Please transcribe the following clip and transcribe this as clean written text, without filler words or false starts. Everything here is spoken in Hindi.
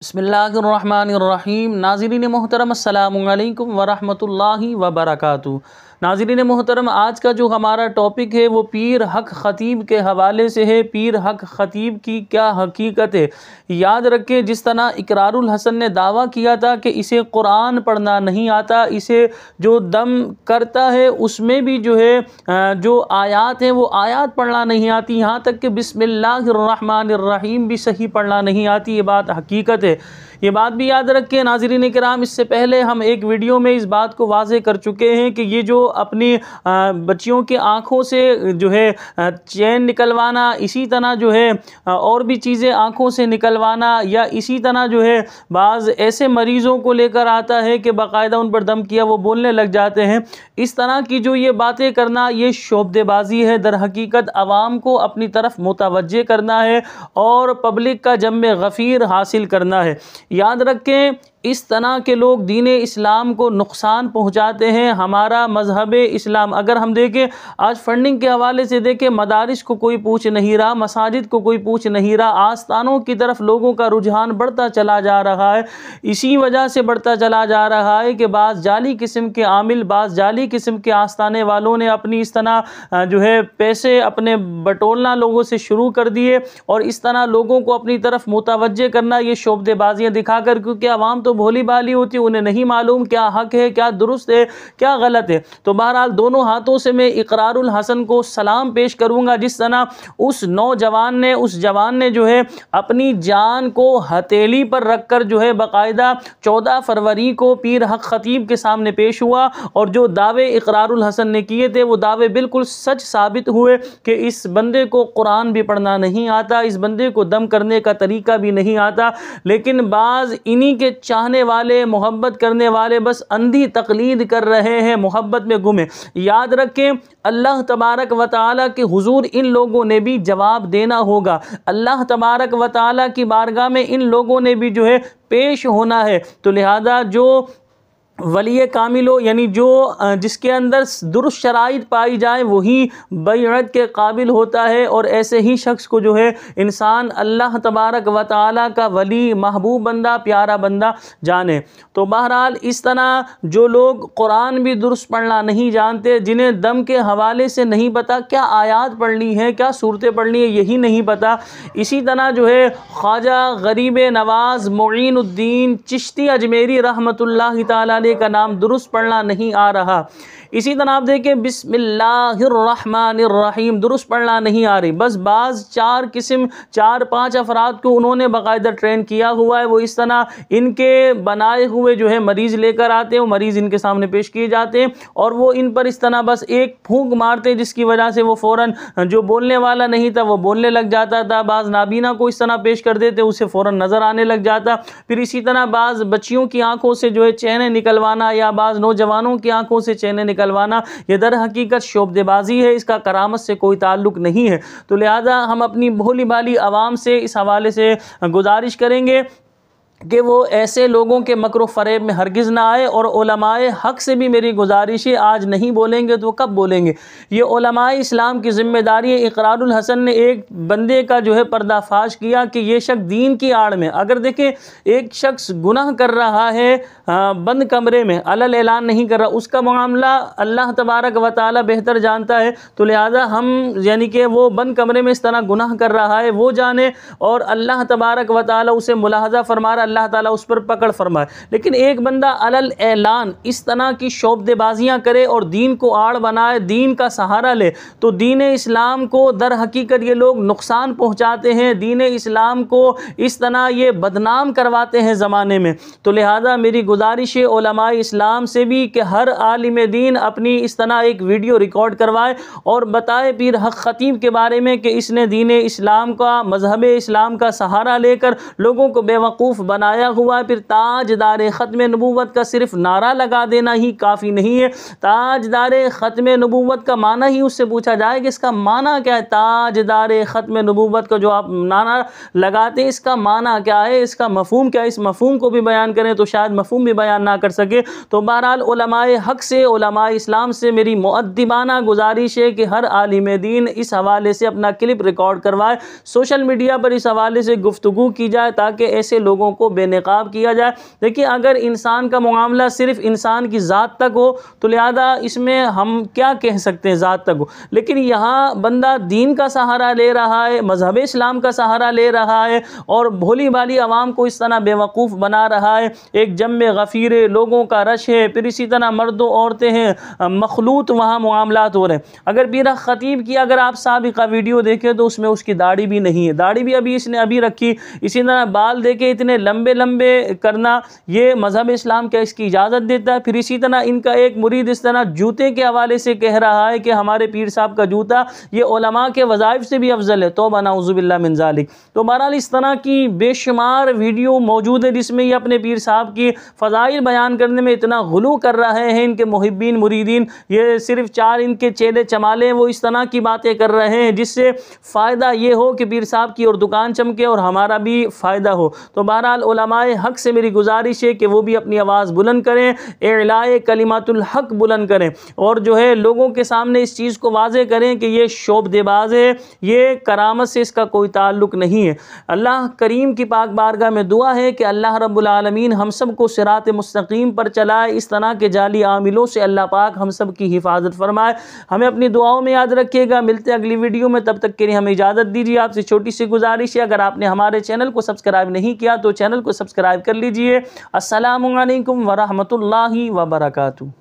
बिस्मिल्लाहिर्रहमानिर्रहीम। नाज़रीन मोहतरम अस्सलामु अलैकुम वरहमतुल्लाहि वबरकातुहू। नाज़रीन मोहतरम, आज का जो हमारा टॉपिक है वो पीर हक ख़तीब के हवाले से है। पीर हक ख़तीब की क्या हकीकत है। याद रखें, जिस तरह इकरारुल हसन ने दावा किया था कि इसे कुरान पढ़ना नहीं आता, इसे जो दम करता है उसमें भी जो है जो आयात हैं वो आयात पढ़ना नहीं आती, यहाँ तक कि बिस्मिल्लाहिर्रहमानिर्रहीम भी सही पढ़ना नहीं आती। ये बात हकीकत है, ये बात भी याद रखें नाज़रीन किराम। इससे पहले हम एक वीडियो में इस बात को वाज़े कर चुके हैं कि ये जो अपनी बच्चियों की आँखों से जो है चैन निकलवाना, इसी तरह जो है और भी चीज़ें आँखों से निकलवाना, या इसी तरह जो है बाज़ ऐसे मरीज़ों को लेकर आता है कि बाकायदा उन पर दम किया वो बोलने लग जाते हैं। इस तरह की जो ये बातें करना, ये शोबदेबाजी है। दर हकीकत आवाम को अपनी तरफ मुतवज्जे करना है और पब्लिक का जम्मे गफ़ीर हासिल करना है। याद रखें, इस तरह के लोग दीन इस्लाम को नुकसान पहुंचाते हैं। हमारा मज़हब इस्लाम अगर हम देखें, आज फंडिंग के हवाले से देखें, मदारिस को कोई पूछ नहीं रहा, मसाजिद को कोई पूछ नहीं रहा, आस्थानों की तरफ लोगों का रुझान बढ़ता चला जा रहा है। इसी वजह से बढ़ता चला जा रहा है कि बाज़ जाली किस्म के आमिल, बाज़ जाली किस्म के आस्थाने वालों ने अपनी इस तरह जो है पैसे अपने बटोरना लोगों से शुरू कर दिए, और इस तरह लोगों को अपनी तरफ मुतवज्जे करना, ये शोबदेबाजियाँ दिखाकर, क्योंकि आवाम तो भोली भाली होती है, उन्हें नहीं मालूम क्या हक है, क्या दुरुस्त है, क्या गलत है। तो बहरहाल दोनों हाथों से मैं इकरारुल हसन को सलाम पेश करूंगा। जिस तरह उस नौजवान ने, उस जवान ने जो है अपनी जान को हथेली पर रखकर जो है बाकायदा 14 फरवरी को पीर हक ख़तीब के सामने पेश हुआ, और जो दावे इकरारुल हसन ने किए थे वो दावे बिल्कुल सच साबित हुए कि इस बंदे को कुरान भी पढ़ना नहीं आता, इस बंदे को दम करने का तरीका भी नहीं आता। लेकिन बाज़ इन्हीं के चाहने वाले, मोहब्बत करने वाले बस अंधी तकलीद कर रहे हैं, मोहब्बत में गुमे। याद रखें, अल्लाह तबारक व तआला के हुजूर इन लोगों ने भी जवाब देना होगा। अल्लाह तबारक व तआला की बारगाह में इन लोगों ने भी जो है पेश होना है। तो लिहाजा जो वली कामिल हो, यानी जो जिसके अंदर दुरुस्त शराइत पाई जाए, वही बैअत के काबिल होता है, और ऐसे ही शख्स को जो है इंसान अल्लाह तबारक व तआला का वली, महबूब बंदा, प्यारा बंदा जाने। तो बहरहाल इस तरह जो लोग कुरान भी दुरुस्त पढ़ना नहीं जानते, जिन्हें दम के हवाले से नहीं पता क्या आयात पढ़नी है, क्या सूरतें पढ़नी है, यही नहीं पता। इसी तरह जो है ख्वाजा गरीब नवाज़ मोइनुद्दीन चिश्ती अजमेरी रहमतुल्लाहि तआला का नाम दुरुस्त पढ़ना नहीं आ रहा। इसी तरह आप देखें, बिस्मिल्लाहिर्रहमानिर्रहीम दुरुस्त पढ़ना नहीं आ रही। बस बाज़ 4-5 अफराद को उन्होंने बाकायदा ट्रेन किया हुआ है, वो इस तरह इनके बनाए हुए जो है मरीज़ लेकर आते हैं, वो मरीज़ इनके सामने पेश किए जाते हैं, और वो इन पर इस तरह बस एक फूंक मारते हैं, जिसकी वजह से वो फ़ौरन जो बोलने वाला नहीं था वो बोलने लग जाता था। बाज़ नाबीना को इस तरह पेश कर देते, उसे फ़ौरन नज़र आने लग जाता। फिर इसी तरह बाज़ बच्चियों की आंखों से जो है चैनें निकलवाना, या बाज़ नौजवानों की आंखों से चैनें निकलवाना, ये दर हकीकत शोबदेबाजी है, इसका करामत से कोई ताल्लुक़ नहीं है। तो लिहाजा हम अपनी भोली भाली आवाम से इस हवाले से गुजारिश करेंगे कि वो ऐसे लोगों के मकरो फ़रेब में हरगिज़ ना आए। और उलमाए हक़ से भी मेरी गुजारिश है, आज नहीं बोलेंगे तो कब बोलेंगे। ये उलमाए इस्लाम की ज़िम्मेदारी है। इकरारुल हसन ने एक बंदे का जो है पर्दाफाश किया कि ये शख्स दीन की आड़ में, अगर देखें एक शख्स गुनाह कर रहा है बंद कमरे में, अलल ऐलान नहीं कर रहा, उसका मामला अल्लाह तबारक व तआला बेहतर जानता है। तो लिहाजा हम यानी कि वो बंद कमरे में इस तरह गुनाह कर रहा है वो जाने, और अल्लाह तबारक व तआला उसे मुलाहज़ा फरमा, अल्लाह ताला उस पर पकड़ फरमाए। लेकिन एक बंदा अलल ऐलान इस तरह की शोबदेबाजियाँ करे और दीन को आड़ बनाए, दीन का सहारा ले, तो दीन इस्लाम को दर हकीकत ये लोग नुकसान पहुँचाते हैं, दीन इस्लाम को इस तरह ये बदनाम करवाते हैं ज़माने में। तो लिहाजा मेरी गुजारिश है उलमाए इस्लाम से भी कि हर आलिम दीन अपनी इस तरह एक वीडियो रिकॉर्ड करवाए और बताए पीर हक ख़तीब के बारे में कि इसने दीन इस्लाम का, मज़हब इस्लाम का सहारा लेकर लोगों को बेवकूफ़ बनाया हुआ है। फिर ताजदार ख़त्म नबूवत का सिर्फ नारा लगा देना ही काफ़ी नहीं है। ताजदार ख़त्म नबूवत का माना ही उससे पूछा जाए कि इसका माना क्या है। ताजदार ख़त्म नबूवत का जो आप नारा लगाते हैं, इसका माना क्या है, इसका मफ़हूम क्या है, इस मफ़हूम को भी बयान करें तो शायद मफ़हूम भी बयान ना कर सके। तो बहरहाल उलमाए हक़ से, उलमाए इस्लाम से मेरी मुअद्दिबाना गुजारिश है कि हर आलिम दीन इस हवाले से अपना क्लिप रिकॉर्ड करवाए, सोशल मीडिया पर इस हवाले से गुफ्तगू की जाए, ताकि ऐसे लोगों को को बेनकाब किया जाए। देखिए, अगर इंसान का मामला सिर्फ इंसान की ज़ात तक हो तो लिहाजा इसमें हम क्या कह सकते हैं, ज़ात तक हो। लेकिन यहाँ बंदा दीन का सहारा ले रहा है, मज़हब इस्लाम का सहारा ले रहा है और भोली भाली आवाम को इस तरह बेवकूफ़ बना रहा है। एक जम्मे गफ़ीरे लोगों का रश है, फिर इसी तरह मर्दों औरतें हैं, मखलूत वहाँ मामलात हो रहे हैं। अगर पीर हक ख़तीब की अगर आप साबिक़ा वीडियो देखें तो उसमें उसकी दाढ़ी भी नहीं है, दाढ़ी भी अभी इसने अभी रखी। इसी तरह बाल देखे इतने लंबे लंबे करना, ये मज़हब इस्लाम क्या इसकी इजाज़त देता है। फिर इसी तरह इनका एक मुरीद इस तरह जूते के हवाले से कह रहा है कि हमारे पीर साहब का जूता ये उलमा के वज़ाइफ से भी अफजल है। तौबा नाउज़ुबिल्लाह मिन ज़ालिक। तो बहरहाल इस तरह की बेशुमार वीडियो मौजूद है जिसमें ये अपने पीर साहब की फ़ज़ाइल बयान करने में इतना गुलू कर रहे हैं। इनके मुहिब्बीन मुरीदीन, ये सिर्फ चार इनके चेले चमाले वो इस तरह की बातें कर रहे हैं जिससे फ़ायदा ये हो कि पीर साहब की और दुकान चमके और हमारा भी फ़ायदा हो। तो बहरहाल उलमाए हक़ से मेरी गुजारिश है कि वो भी अपनी आवाज़ बुलंद करें, इलाए कलिमातुल हक़ बुलंद करें और जो है लोगों के सामने इस चीज़ को वाज़े करें कि ये शोबदेबाज है, ये करामत से इसका कोई ताल्लुक़ नहीं है। अल्लाह करीम की पाक बारगाह में दुआ है कि अल्लाह रब्बुल आलमीन हम सब को सिरात मुस्तकीम पर चलाए। इस तरह के जाली आमिलों से अल्लाह पाक हम सब की हिफाजत फरमाए। हमें अपनी दुआओं में याद रखिएगा। मिलते हैं अगली वीडियो में, तब तक के लिए हमें इजाज़त दीजिए। आपसे छोटी सी गुजारिश है, अगर आपने हमारे चैनल को सब्सक्राइब नहीं किया तो चैनल को सब्सक्राइब कर लीजिए। अस्सलामु अलैकुम व रहमतुल्लाहि व बरकातुहू।